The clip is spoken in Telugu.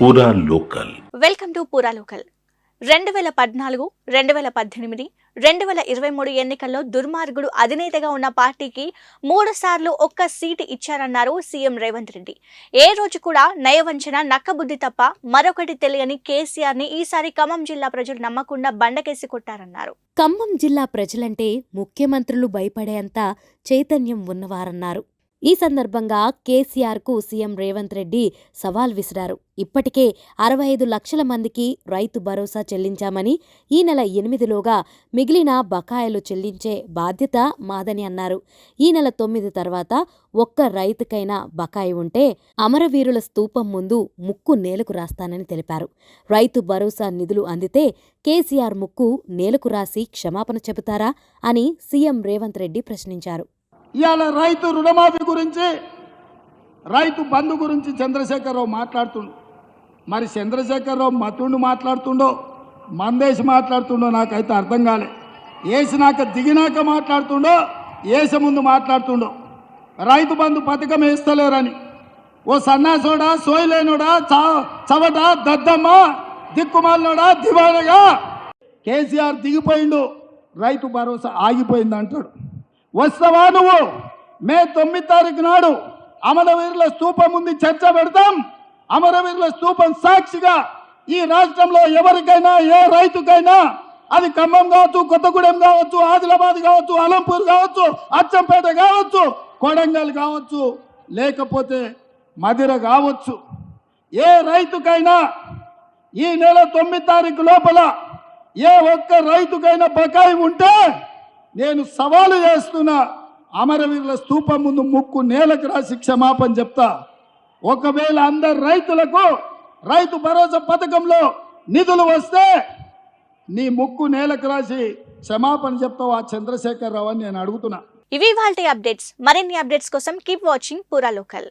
పూరా లోకల్. వెల్కమ్ టు పూరా లోకల్. 2014, 2018, 2023 ఎన్నికల్లో దుర్మార్గుడు అధినేతగా ఉన్న పార్టీకి 3 సార్లు ఒక్క సీటు ఇచ్చారన్నారు సీఎం రేవంత్ రెడ్డి. ఏ రోజు కూడా నయవంచన, నక్కబుద్ధి తప్ప మరొకటి తెలియని కేసీఆర్ ని ఈసారి ఖమ్మం జిల్లా ప్రజలు నమ్మకుండా బండకేసి కొట్టారన్నారు. ఖమ్మం జిల్లా ప్రజలంటే ముఖ్యమంత్రులు భయపడేంత చైతన్యం ఉన్నవారన్నారు. ఈ సందర్భంగా కేసీఆర్కు సీఎం రేవంత్ రెడ్డి సవాల్ విసిరారు. ఇప్పటికే 65 లక్షల మందికి రైతు భరోసా చెల్లించామని, ఈ నెల 8లోగా మిగిలిన బకాయిలు చెల్లించే బాధ్యత మాదని అన్నారు. ఈ నెల 9 తర్వాత ఒక్క రైతుకైనా బకాయి ఉంటే అమరవీరుల స్తూపం ముందు ముక్కు నేలకు రాస్తానని తెలిపారు. రైతు భరోసా నిధులు అందితే కేసీఆర్ ముక్కు నేలకు రాసి క్షమాపణ చెబుతారా అని సీఎం రేవంత్ రెడ్డి ప్రశ్నించారు. ఇవాళ రైతు రుణమాఫీ గురించి, రైతు బంధు గురించి చంద్రశేఖరరావు మాట్లాడుతుండు. మరి చంద్రశేఖరరావు మతుండు మాట్లాడుతుండో, మందేసి మాట్లాడుతుండో నాకైతే అర్థం కాలే. వేసినాక దిగినాక మాట్లాడుతుండో, వేసే ముందు మాట్లాడుతుండో. రైతు బంధు పథకం వేస్తలేరని ఓ సన్నాసోడా, సోయలేనోడా, చవట, దద్దమ్మ, దిక్కుమాలినోడా, దివానగా కేసీఆర్ దిగిపోయిండు, రైతు భరోసా ఆగిపోయింది అంటాడు. వస్తావా నువ్వు? మే 9 తారీఖు నాడు అమరవీరుల స్తూపం ముందు చర్చ పెడతాం. అమరవీరుల స్తూపం సాక్షిగా ఈ రాష్ట్రంలో ఎవరికైనా, ఏ రైతుకైనా, అది ఖమ్మం కావచ్చు, కొత్తగూడెం కావచ్చు, ఆదిలాబాద్ కావచ్చు, అలంపూర్ కావచ్చు, అచ్చంపేట కావచ్చు, కొడంగల్ కావచ్చు, లేకపోతే మదిర కావచ్చు, ఏ రైతుకైనా ఈ నెల 9 తారీఖు లోపల ఏ ఒక్క రైతుకైనా బకాయి ఉంటే నేను సవాలు చేస్తున్నా, అమరవీరుల స్తూపం ముందు ముక్కు నేలకు రాసి క్షమాపణ చెప్తా. ఒకవేళ అందరు రైతులకు రైతు భరోసా పథకంలో నిధులు వస్తే నీ ముక్కు నేలకు రాసి క్షమాపణ చెప్తావు ఆ చంద్రశేఖరరావు అని నేను అడుగుతున్నా. ఇవి వాల్టి అప్డేట్స్. మరిన్ని అప్డేట్స్ కోసం కీప్ వాచింగ్ పూరా లోకల్.